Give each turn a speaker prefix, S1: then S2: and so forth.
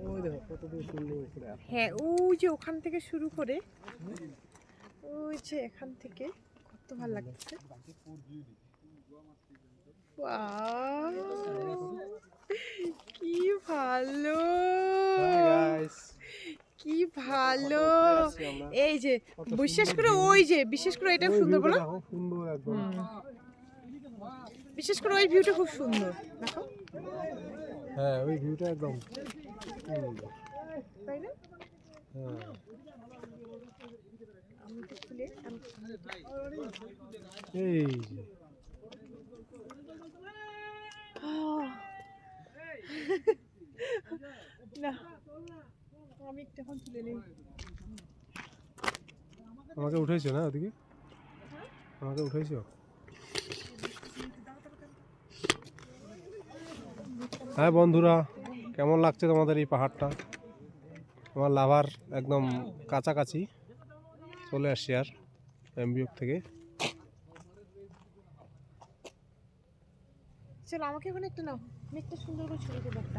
S1: ওই দেখো কতদূর সুন্দর উপরে আসে।
S2: হ্যাঁ ওই যে ওখান থেকে শুরু করে ওই যে এখান থেকে কত ভালো লাগছে। Wow! কি ভালো,
S1: হাই গাইস,
S2: কি ভালো।
S1: আছি আমরা।
S2: এই যে
S1: কত
S2: বিশেষ
S1: সুন্দর
S2: করে
S1: view।
S2: ওই যে বিশেষ করে এটা
S1: ওই
S2: সুন্দর
S1: ভিউটা
S2: বলো।
S1: দেখো, সুন্দর একদম।
S2: বিশেষ করে ওই ভিউটা খুব সুন্দর দেখো,
S1: হ্যাঁ ওই ভিউটা একদম সুন্দর।
S2: তাই না?
S1: হ্যাঁ
S2: আমি তো খুলে
S1: এই যে
S2: না আমি একটু এখন তুলে নেই।
S1: আমাকে উঠাইছো না ওদিকে, আমাকে উঠাইছো। হ্যাঁ বন্ধুরা, কেমন লাগছে তোমাদের এই পাহাড়টা? আমার লাভার একদম কাছাকাছি চলে আসছি আর এমবিওক থেকে।
S2: চলো আমাকে এখন একটু নাও, আমি একটা সুন্দর করে ছবি তুলবো একটা।